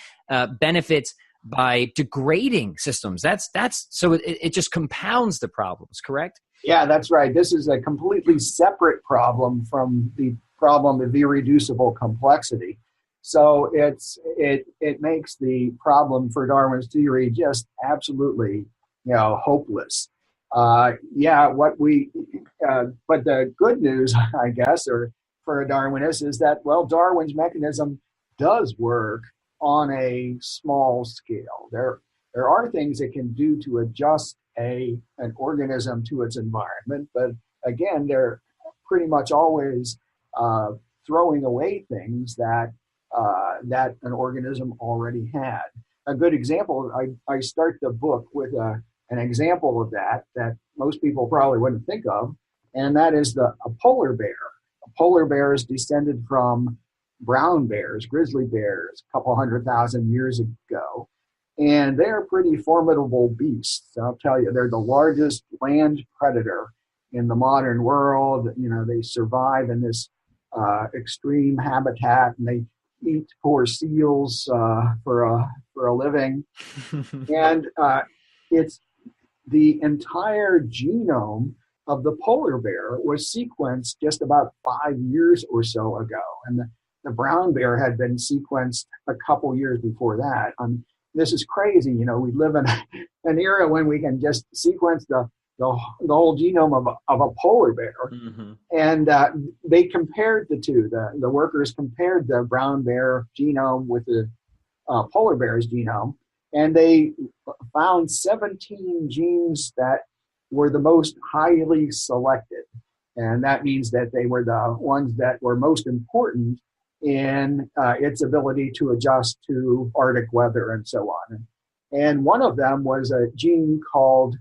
benefits by degrading systems. That's so it just compounds the problems, correct? Yeah, that's right. This is a completely separate problem from the problem of irreducible complexity. So it makes the problem for Darwin's theory just absolutely hopeless. But the good news, I guess, or for a Darwinist, is that, well, Darwin's mechanism does work on a small scale. There are things it can do to adjust an organism to its environment, but again, they're pretty much always throwing away things that an organism already had. A good example, I start the book with an example of that most people probably wouldn't think of, and that is a polar bear. A polar bear is descended from brown bears, grizzly bears, a couple 100,000 years ago, and they're pretty formidable beasts. I'll tell you, they're the largest land predator in the modern world. They survive in this extreme habitat, and they eat poor seals for a living. And it's the entire genome of the polar bear was sequenced just about 5 years or so ago. And the brown bear had been sequenced a couple years before that. This is crazy. We live in an era when we can just sequence the whole genome of a polar bear. Mm-hmm. And they compared the two. The workers compared the brown bear genome with the polar bear's genome, and they found 17 genes that were the most highly selected. And that means that they were the ones that were most important in its ability to adjust to Arctic weather and so on. And one of them was a gene called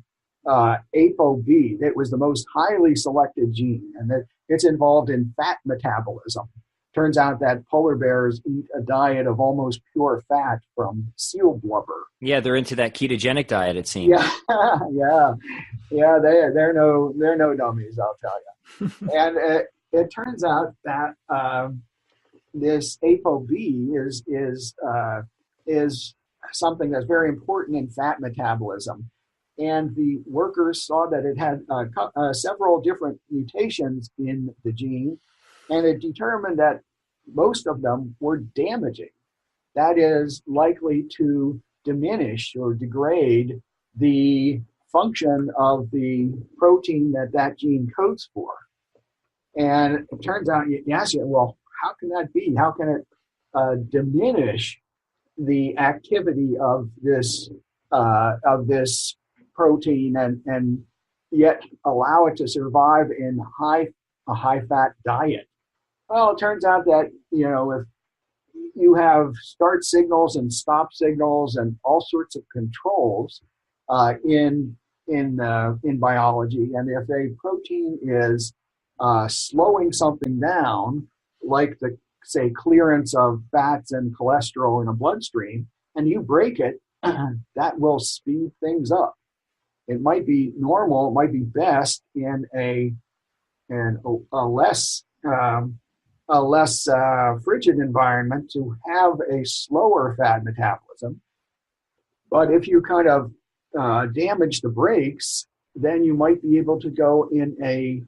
ApoB. It was the most highly selected gene, and it's involved in fat metabolism. Turns out that polar bears eat a diet of almost pure fat from seal blubber. Yeah, they're into that ketogenic diet, it seems. Yeah. They're no dummies, I'll tell you. And it turns out that this ApoB is something that's very important in fat metabolism. And the workers saw that it had several different mutations in the gene, and it determined that most of them were damaging. That is likely to diminish or degrade the function of the protein that gene codes for. And it turns out, you ask it, well, how can that be? How can it diminish the activity of this protein and yet allow it to survive in a high-fat diet? Well, it turns out that, if you have start signals and stop signals and all sorts of controls in biology, and if a protein is slowing something down, like the, say, clearance of fats and cholesterol in a bloodstream, and you break it, that will speed things up. It might be normal, it might be best in a less frigid environment to have a slower fat metabolism. But if you kind of damage the brakes, then you might be able to go in a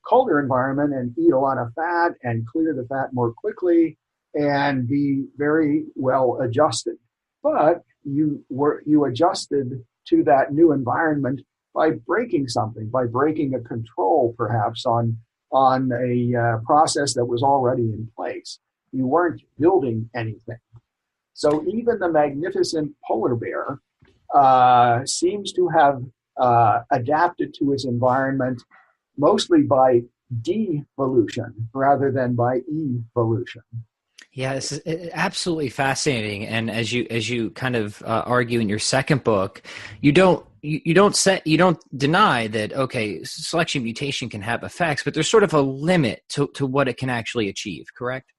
colder environment and eat a lot of fat and clear the fat more quickly and be very well adjusted. But you adjusted to that new environment by breaking something, by breaking a control perhaps on a process that was already in place. You weren't building anything. So even the magnificent polar bear seems to have adapted to its environment mostly by devolution rather than by evolution. Yeah, this is absolutely fascinating. And as you kind of argue in your second book, you don't deny that, okay, selection mutation can have effects, but there's sort of a limit to what it can actually achieve, correct?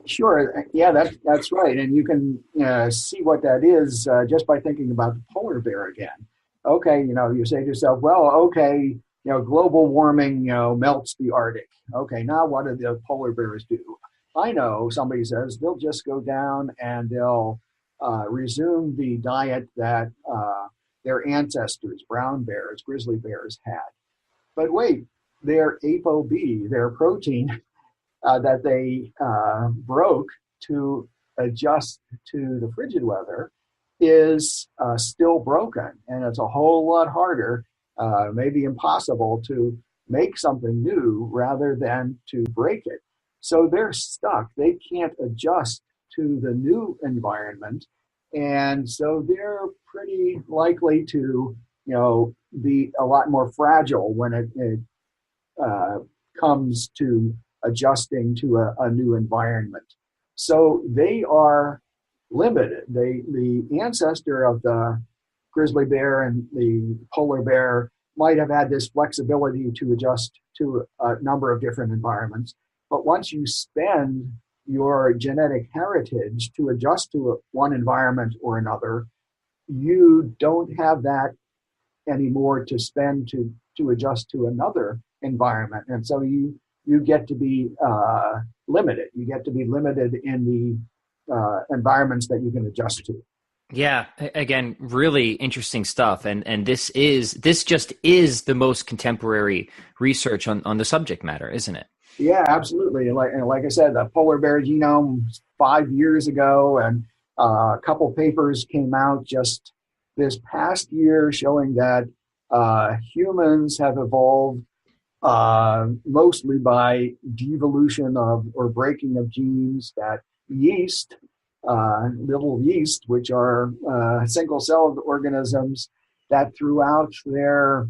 Sure. Yeah, that's right. And you can see what that is just by thinking about the polar bear again. Okay, you say to yourself, well, okay, global warming, melts the Arctic. Okay, now what do the polar bears do? I know, somebody says they'll just go down and they'll resume the diet that their ancestors, brown bears, grizzly bears, had. But wait, their ApoB, their protein that they broke to adjust to the frigid weather, is still broken. And it's a whole lot harder, maybe impossible, to make something new rather than to break it. So they're stuck. They can't adjust to the new environment. And so they're pretty likely to, be a lot more fragile when it comes to adjusting to a new environment. So they are limited. The ancestor of the grizzly bear and the polar bear might have had this flexibility to adjust to a number of different environments. But once you spend your genetic heritage to adjust to one environment or another, you don't have that anymore to spend to adjust to another environment. And so you get to be limited. You get to be limited in the environments that you can adjust to. Yeah, again, really interesting stuff. And this just is the most contemporary research on the subject matter, isn't it? Yeah, absolutely. And like I said, the polar bear genome 5 years ago, and a couple papers came out just this past year showing that humans have evolved mostly by devolution of or breaking of genes that yeast, little yeast, which are single-celled organisms, that throughout their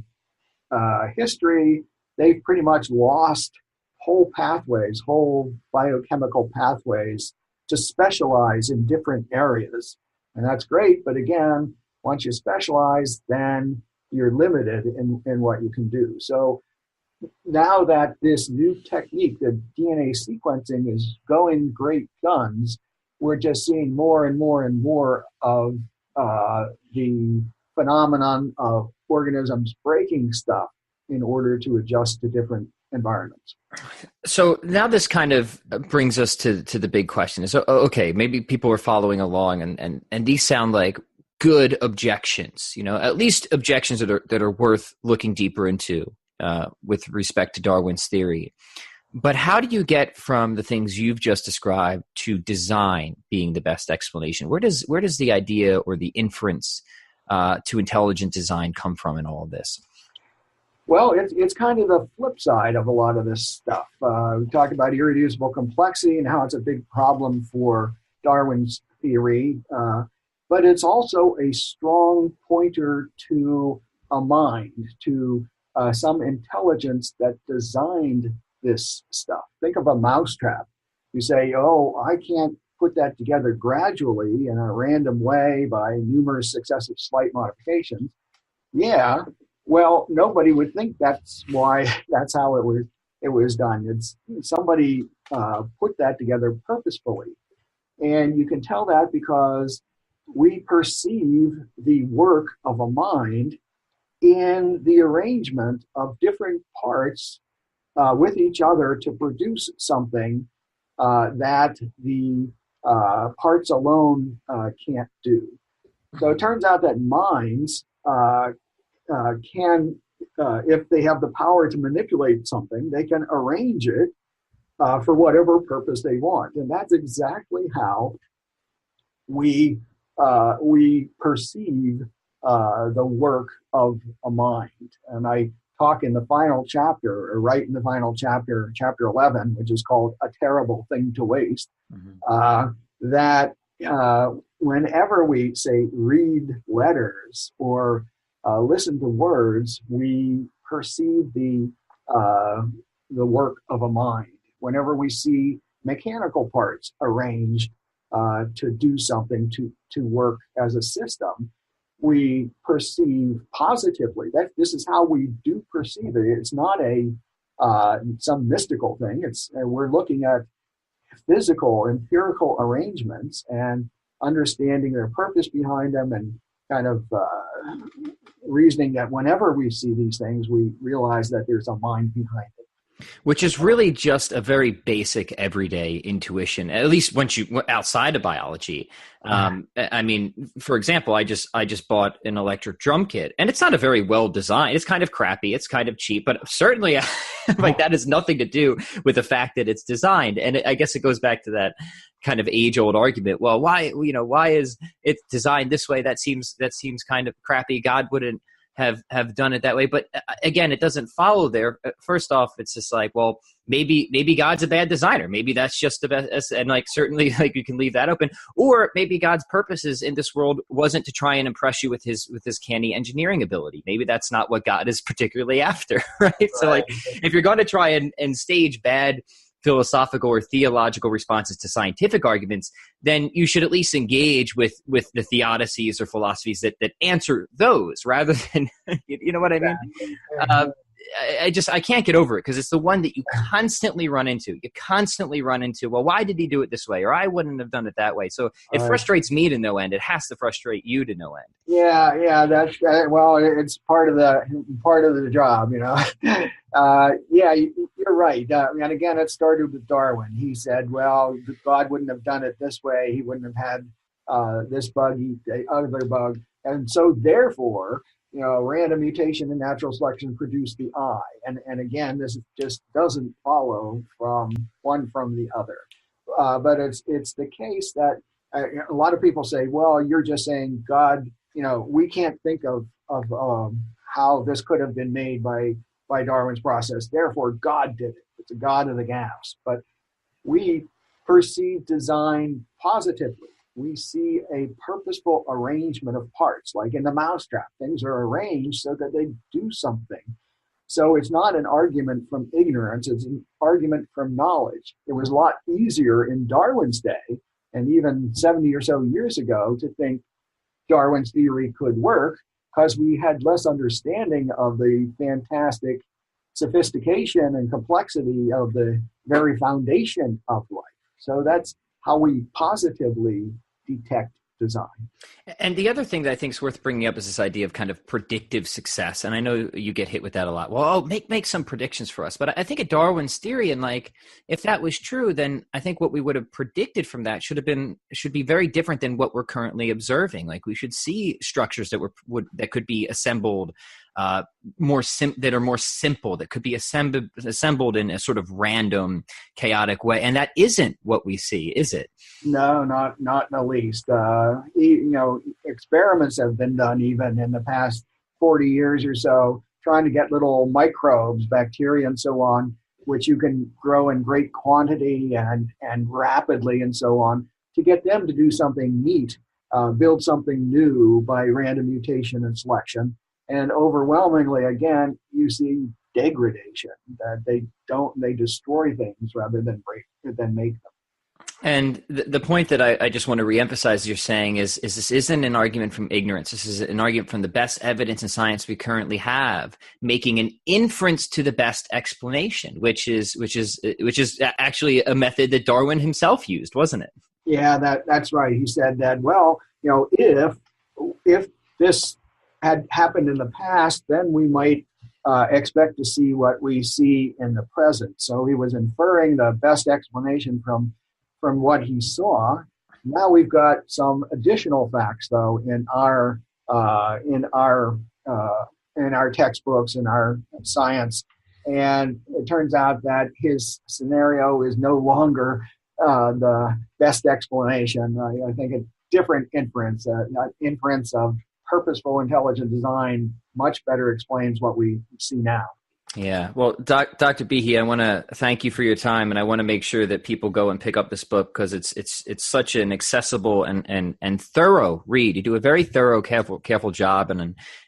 history, they've pretty much lost whole pathways, whole biochemical pathways to specialize in different areas. And that's great, but again, once you specialize, then you're limited in what you can do. So now that this new technique, the DNA sequencing, is going great guns, we're just seeing more and more and more of the phenomenon of organisms breaking stuff in order to adjust to different environments. So now this kind of brings us to the big question. So, okay, maybe people are following along, and these sound like good objections, at least objections that are worth looking deeper into with respect to Darwin's theory. But how do you get from the things you've just described to design being the best explanation? Where does the idea or the inference to intelligent design come from in all of this? Well, it's kind of the flip side of a lot of this stuff. We talked about irreducible complexity and how it's a big problem for Darwin's theory, but it's also a strong pointer to a mind, to some intelligence that designed this stuff. Think of a mousetrap. You say, oh, I can't put that together gradually in a random way by numerous successive slight modifications. Yeah, well, nobody would think that's how it was done. It's somebody put that together purposefully, and you can tell that because we perceive the work of a mind in the arrangement of different parts with each other to produce something that the parts alone can't do. So it turns out that minds can, if they have the power to manipulate something, they can arrange it for whatever purpose they want. And that's exactly how we perceive the work of a mind. And I talk in the final chapter, or right in the final chapter, chapter 11, which is called A Terrible Thing to Waste, that whenever we, say, read letters or listen to words, we perceive the work of a mind. Whenever we see mechanical parts arranged to do something, to work as a system, we perceive positively. This is how we do perceive it. It's not some mystical thing. We're looking at physical, empirical arrangements and understanding their purpose behind them, and kind of reasoning that whenever we see these things, we realize that there's a mind behind it. Which is really just a very basic everyday intuition, at least once you outside of biology. I mean, for example, I just bought an electric drum kit, and it's not a very well designed. It's kind of crappy. It's kind of cheap, but certainly like that has nothing to do with the fact that it's designed. And I guess it goes back to that kind of age old argument. Well, why is it designed this way? That seems kind of crappy. God wouldn't have done it that way. But again, it doesn't follow there. First off, it's just like, well, maybe God's a bad designer. Maybe that's just the best. And like, certainly like you can leave that open. Or maybe God's purposes in this world wasn't to try and impress you with his canny engineering ability. Maybe that's not what God is particularly after. Right. So like, if you're going to try and stage bad philosophical or theological responses to scientific arguments, then you should at least engage with the theodicies or philosophies that answer those, rather than, you know what I mean? I can't get over it, because it's the one that you constantly run into. Well, why did he do it this way? Or I wouldn't have done it that way. So it frustrates me to no end. It has to frustrate you to no end. Yeah, that's well, it's part of the job, Yeah, you're right. And again, it started with Darwin. He said, well, God wouldn't have done it this way. He wouldn't have had this bug eat the other bug. And so therefore, random mutation and natural selection produced the eye. And again, this just doesn't follow from one from the other. But it's the case that a lot of people say, well, you're just saying God, we can't think of how this could have been made by Darwin's process. Therefore, God did it. It's a God of the gaps. But we perceive design positively. We see a purposeful arrangement of parts, like in the mousetrap. Things are arranged so that they do something. So it's not an argument from ignorance, it's an argument from knowledge. It was a lot easier in Darwin's day, and even 70 or so years ago, to think Darwin's theory could work, because we had less understanding of the fantastic sophistication and complexity of the very foundation of life. So that's how we positively detect design. And the other thing that I think is worth bringing up is this idea of kind of predictive success. And I know you get hit with that a lot. Well, make some predictions for us. But I think at Darwin's theory, and like, if that was true, then I think what we would have predicted from that should be very different than what we're currently observing. Like, we should see structures that could be assembled that are more simple, that could be assembled in a sort of random, chaotic way. And that isn't what we see, is it? No, not in the least. Experiments have been done even in the past 40 years or so, trying to get little microbes, bacteria and so on, which you can grow in great quantity and rapidly and so on, to get them to do something neat, build something new by random mutation and selection. And overwhelmingly, again, you see degradation, that they destroy things rather than make them. And the point that I just want to reemphasize you're saying is this isn't an argument from ignorance. This is an argument from the best evidence in science we currently have, making an inference to the best explanation, which is actually a method that Darwin himself used, wasn't it? Yeah, that's right. He said that, well, if this had happened in the past, then we might expect to see what we see in the present. So he was inferring the best explanation from what he saw. Now we've got some additional facts, though, in our textbooks, in our science, and it turns out that his scenario is no longer the best explanation. I think a different inference, inference of purposeful intelligent design, much better explains what we see now. Yeah. Well, Dr. Behe, I want to thank you for your time, and I want to make sure that people go and pick up this book, because it's such an accessible and thorough read. You do a very thorough, careful job,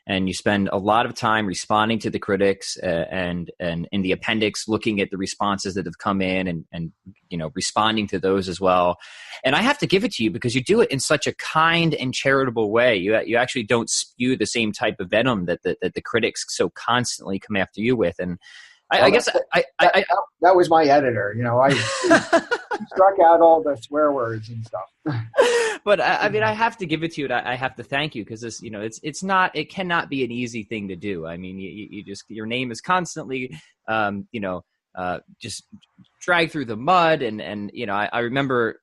and you spend a lot of time responding to the critics and in the appendix, looking at the responses that have come in and responding to those as well. And I have to give it to you because you do it in such a kind and charitable way. You actually don't spew the same type of venom that the critics so constantly come after you with. And I guess that was my editor. I struck out all the swear words and stuff. But I mean, I have to give it to you. I have to thank you, because this, it cannot be an easy thing to do. I mean, your name is constantly, just dragged through the mud. And I remember,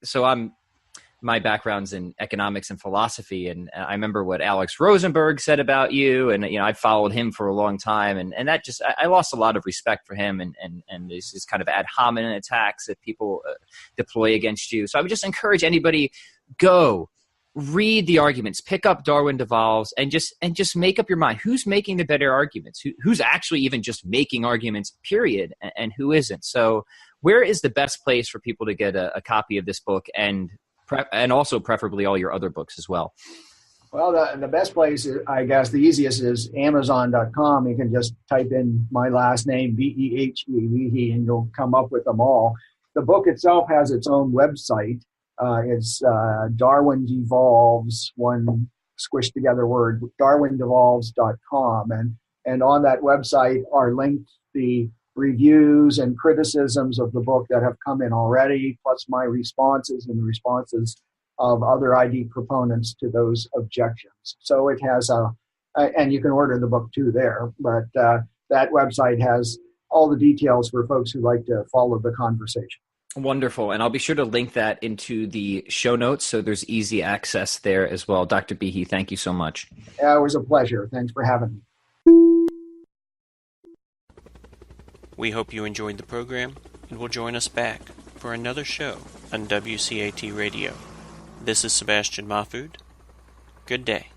my background's in economics and philosophy, and I remember what Alex Rosenberg said about you, and I followed him for a long time, and that just I lost a lot of respect for him, and this kind of ad hominem attacks that people deploy against you. So I would just encourage anybody, go read the arguments, pick up Darwin Evolves, and just make up your mind who's making the better arguments, who's actually even just making arguments, period, and who isn't. So where is the best place for people to get a copy of this book, and also preferably all your other books as well? Well, the best place, I guess, the easiest is Amazon.com. You can just type in my last name, Behe, and you'll come up with them all. The book itself has its own website. It's Darwins Evolves, one squished together word, darwinevolves.com. And on that website are linked the reviews and criticisms of the book that have come in already, plus my responses and the responses of other ID proponents to those objections. So it has and you can order the book too there, but that website has all the details for folks who like to follow the conversation. Wonderful. And I'll be sure to link that into the show notes so there's easy access there as well. Dr. Behe, thank you so much. Yeah, it was a pleasure. Thanks for having me. We hope you enjoyed the program and will join us back for another show on WCAT Radio. This is Sebastian Mahfood. Good day.